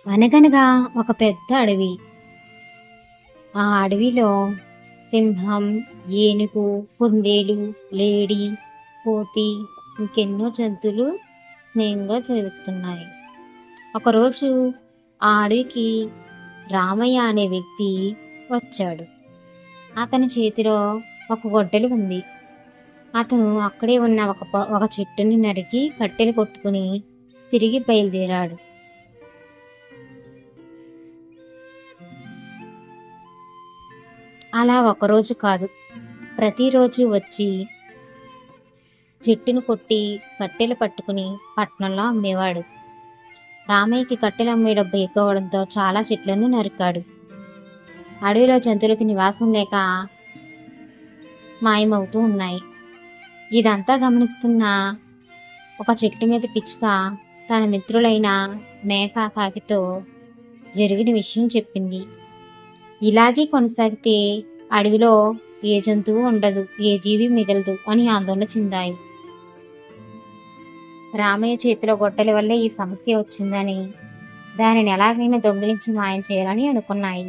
అనగనగా ఒక పెద్ద అడవి. ఆ అడవిలో సింహం, ఏనుగు, కుందేలు, లేడి, కోతి ఇంకెన్నో జంతువులు స్నేహంగా జీవిస్తున్నాయి. ఒకరోజు ఆ అడవికి రామయ్య అనే వ్యక్తి వచ్చాడు. అతని చేతిలో ఒక గొడ్డలి ఉంది. అతను అక్కడే ఉన్న ఒక చెట్టుని నరికి కట్టెలు కొట్టుకుని తిరిగి బయలుదేరాడు. అలా ఒకరోజు కాదు, ప్రతిరోజు వచ్చి చెట్టును కొట్టి కట్టెలు పట్టుకుని పట్నంలో అమ్మేవాడు. రామయ్యకి కట్టెలు అమ్మే డబ్బు ఎక్కువ అవడంతో చాలా చెట్లను నరికాడు. అడవిలో జంతువులకి నివాసం లేక మాయమవుతూ ఉన్నాయి. ఇదంతా గమనిస్తున్న ఒక చెట్టు మీద పిచ్చుక తన మిత్రులైన మేక, కాకితో జరిగిన విషయం చెప్పింది. ఇలాగే కొనసాగితే అడవిలో ఏ జంతువు ఉండదు, ఏ జీవి మిగలదు అని ఆందోళన చెందాయి. రామయ్య చేతిలో గొడ్డలి వల్లే ఈ సమస్య వచ్చిందని, దానిని ఎలాగైనా దొంగిలించి మాయం చేయాలని అనుకున్నాయి.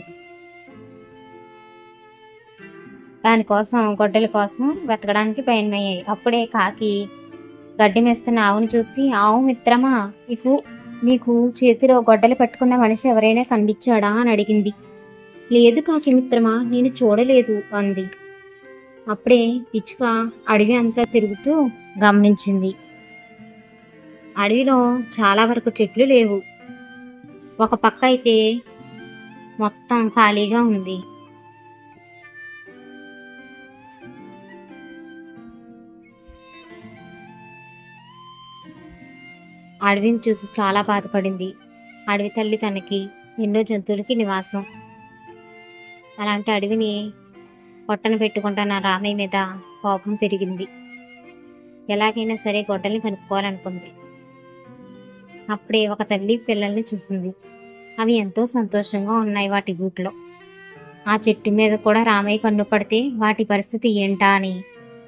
దానికోసం గొడ్డలి కోసం వెతకడానికి బయలుదేరాయి. అప్పుడే కాకి గడ్డి మేస్తున్న ఆవును చూసి, ఆవు మిత్రమా, నీకు చేతిలో గొడ్డలి పట్టుకున్న మనిషి ఎవరైనా కనిపించాడా అని అడిగింది. లేదు కాకి మిత్రమా, నేను చూడలేదు అంది. అప్పుడే పిచ్చుక అడవి అంతా తిరుగుతూ గమనించింది. అడవిలో చాలా వరకు చెట్లు లేవు. ఒక పక్క అయితే మొత్తం ఖాళీగా ఉంది. అడవిని చూసి చాలా బాధపడింది. అడవి తల్లి తనకి ఎన్నో జంతువులకి నివాసం. అలాంటి అడవిని పొట్టన పెట్టుకుంటున్న రామయ్య మీద కోపం పెరిగింది. ఎలాగైనా సరే గొడ్డల్ని కనుక్కోవాలనుకుంది. అప్పుడే ఒక తల్లి పిల్లల్ని చూసింది. అవి ఎంతో సంతోషంగా ఉన్నాయి వాటి గూట్లో. ఆ చెట్టు మీద కూడా రామయ్య కన్ను పడితే వాటి పరిస్థితి ఏంటా అని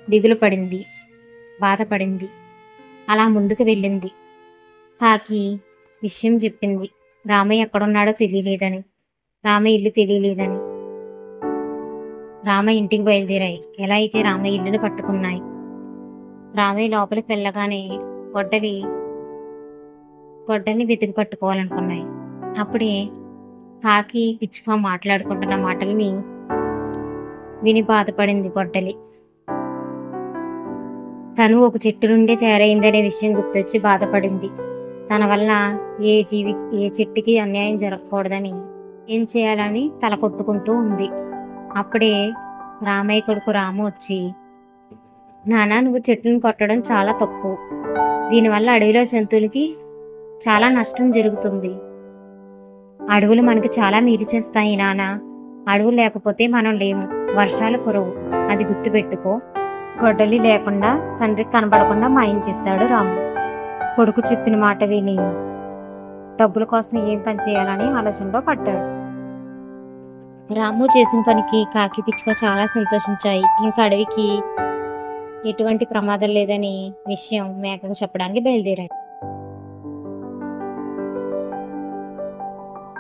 దిగులు పడింది, బాధపడింది. అలా ముందుకు వెళ్ళింది. కాకి విషయం చెప్పింది. రామయ్య ఎక్కడున్నాడో తెలియలేదని, రామయ్య ఇల్లు తెలియలేదని. రామయ్య ఇంటికి బయలుదేరాయి. ఎలా అయితే రామయ్య ఇల్లుని పట్టుకున్నాయి. రామయ్య లోపలికి వెళ్ళగానే గొడ్డల్ని వెతికి పట్టుకోవాలనుకున్నాయి. అప్పుడే కాకి పిచ్చుక మాట్లాడుకుంటున్న మాటల్ని విని బాధపడింది గొడ్డలి. తను ఒక చెట్టు నుండే తయారైందనే విషయం గుర్తొచ్చి బాధపడింది. తన వల్ల ఏ చెట్టుకి అన్యాయం జరగకూడదని ఏం చేయాలని తల కొట్టుకుంటూ ఉంది. అప్పుడే రామయ్య కొడుకు రాము వచ్చి, నానా, నువ్వు చెట్టును కొట్టడం చాలా తప్పు. దీనివల్ల అడవిలో జంతువులకి చాలా నష్టం జరుగుతుంది. అడవులు మనకి చాలా మేలు చేస్తాయి నాన్న. అడవులు లేకపోతే మనం లేము, వర్షాలు కురవు, అది గుర్తుపెట్టుకో. గొడ్డలి లేకుండా తండ్రికి కనబడకుండా మాయం చేశాడు రాము. కొడుకు చెప్పిన మాట విని డబ్బుల కోసం ఏం పని చేయాలని ఆలోచనలో పడ్డాడు. రాము చేసిన పనికి కాకి పిచ్చుక చాలా సంతోషించాయి. ఇంకా అడవికి ఎటువంటి ప్రమాదం లేదని విషయం మేకకు చెప్పడానికి బయలుదేరాడు.